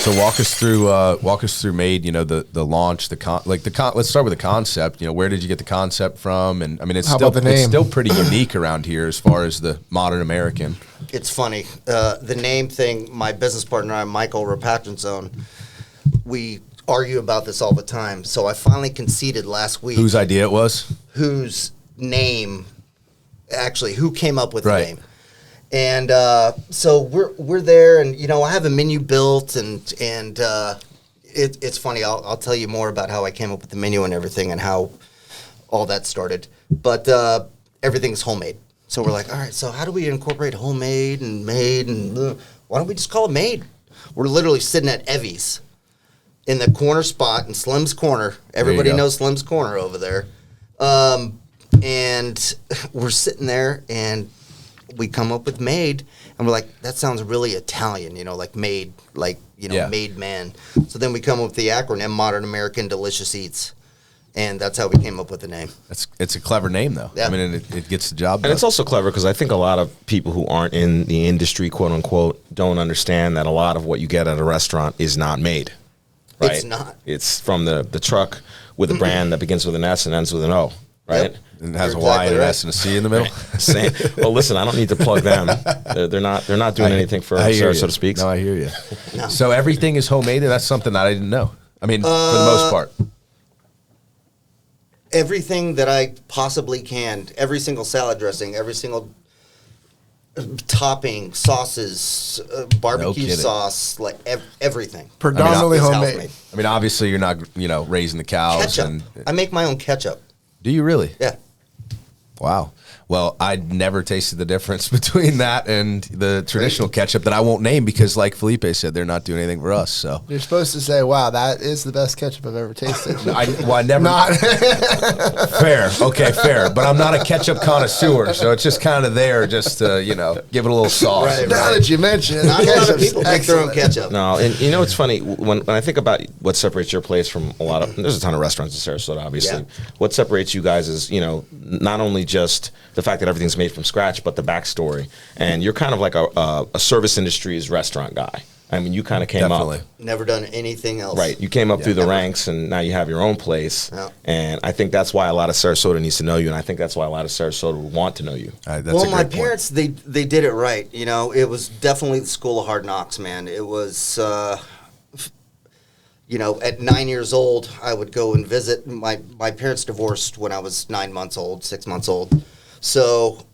So walk us through Made, you know, the launch, let's start with the concept. You know, where did you get the concept from? And I mean, it's still pretty unique around here as far as the modern American. It's funny. The name thing, my business partner and I, Michael Rapatronzone, we argue about this all the time. So I finally conceded last week. Whose idea it was? Whose name, actually, who came up with the name. And so we're there, and, you know, I have a menu built, and it's funny. I'll tell you more about how I came up with the menu and everything and how all that started. But everything's homemade. So we're like, all right, so how do we incorporate homemade and made? And why don't we just call it Made? We're literally sitting at Evie's in the corner spot in Slim's Corner. Everybody knows Slim's Corner over there. And we're sitting there, and we come up with Made, and we're like, that sounds really Italian, you know, like made, like, you know, made man. So then we come up with the acronym, Modern American Delicious Eats. And that's how we came up with the name. It's a clever name, though. Yeah. I mean, it gets the job done. And it's also clever because I think a lot of people who aren't in the industry, quote unquote, don't understand that a lot of what you get at a restaurant is not made. Right? It's not. It's from the truck with a brand that begins with an S and ends with an O, right? Yep. And it has a Y and an S and a C in the middle. Same. Well, listen, I don't need to plug them. They're not doing anything for Sarasota SpeaX. No, I hear you. No. So everything is homemade, and that's something that I didn't know. I mean, for the most part. Everything that I possibly can, every single salad dressing, every single topping, sauces, barbecue sauce, like everything. Predominantly homemade. I mean, obviously, you're not, you know, raising the cows. Ketchup. I make my own ketchup. Do you really? Yeah. Wow. Well, I never tasted the difference between that and the traditional ketchup that I won't name because, like Felipe said, they're not doing anything for us. So You're supposed to say, wow, that is the best ketchup I've ever tasted. I never. Not. Fair. Okay, fair. But I'm not a ketchup connoisseur, so it's just kind of there just to, you know, give it a little sauce. Right, Now that you mention it, Not a lot of ketchup's people make their own excellent. ketchup. No, and you know, it's funny when I think about what separates your place from a lot of, there's a ton of restaurants in Sarasota, obviously. Yeah. What separates you guys is, you know, not only just the fact that everything's made from scratch, but the backstory. And you're kind of like a service industry's restaurant guy. I mean, you kind of came Definitely. up. Never done anything else. Right. You came up through the Never. ranks, and now you have your own place. Yeah. And I think that's why a lot of Sarasota needs to know you, and I think that's why a lot of Sarasota would want to know you. That's Well, a my great point. parents, they did it right. You know, it was definitely the school of hard knocks, man. It was, you know, at 9 years old, I would go and visit. My parents divorced when I was 9 months old, 6 months old. So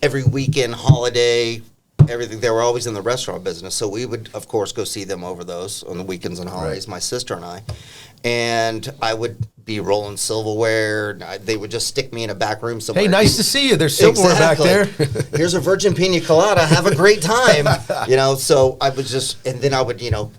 every weekend, holiday, everything, they were always in the restaurant business. So we would, of course, go see them over those on the weekends and holidays, my sister and I. And I would be rolling silverware. They would just stick me in a back room somewhere. Hey, nice to see you. There's silverware back there. Here's a virgin pina colada. Have a great time. You know, so I would just, and then I would, you know,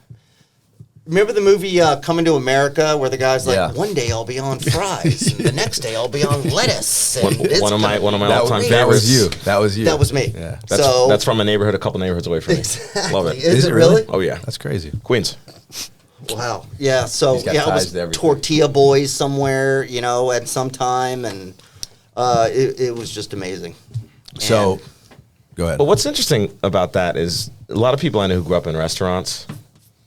remember the movie Coming to America where the guy's like, one day I'll be on fries, and the next day I'll be on lettuce. And One of my all-time favorites. That was you. That was you. That was me. Yeah. That's from a neighborhood a couple neighborhoods away from me. Exactly. Love it. Is it really? Oh, yeah. That's crazy. Queens. Wow. Yeah. So He's got yeah, I ties was to everything. Tortilla Boys somewhere, you know, at some time, and it was just amazing. So, And go ahead. But what's interesting about that is a lot of people I know who grew up in restaurants,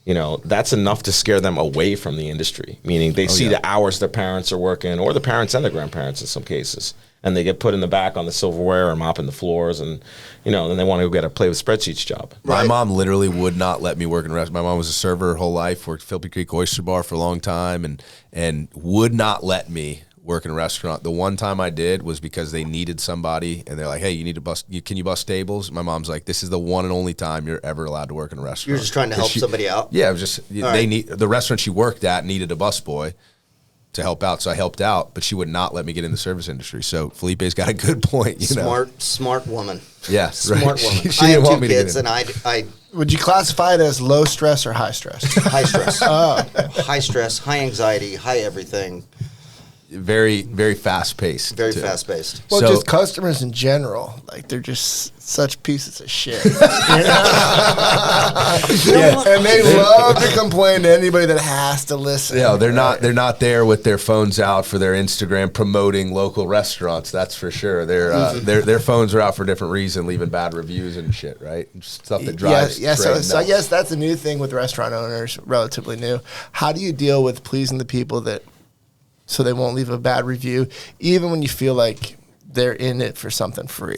you know, that's enough to scare them away from the industry, meaning they see the hours their parents are working, or the parents and the grandparents in some cases, and they get put in the back on the silverware or mopping the floors, and, you know, then they want to go get a play with spreadsheets job. My Right. mom literally would not let me work in a restaurant. My mom was a server her whole life, worked Felipe Creek Oyster Bar for a long time, and would not let me work in a restaurant. The one time I did was because they needed somebody, and they're like, hey, you need to bust, can you bust tables? My mom's like, this is the one and only time you're ever allowed to work in a restaurant. You're just trying to help somebody out? Yeah, it was just, the restaurant she worked at needed a busboy to help out, so I helped out, but she would not let me get in the service industry. So Felipe's got a good point, you know. Smart woman. Yeah, Smart right. woman. She I didn't have want two me to get kids, in. and I Would you classify it as low stress or high stress? high stress. High stress, high anxiety, high everything. very, very fast paced. Very fast paced. Well, So- just customers in general, like they're just such pieces of shit. And they love to complain to anybody that has to listen. Yeah, they're not there with their phones out for their Instagram promoting local restaurants. That's for sure. Their phones are out for a different reason, leaving bad reviews and shit, right? Just stuff that drives. Yeah. Trey So I nuts. guess that's a new thing with restaurant owners, relatively new. How do you deal with pleasing the people so they won't leave a bad review, even when you feel like they're in it for something free?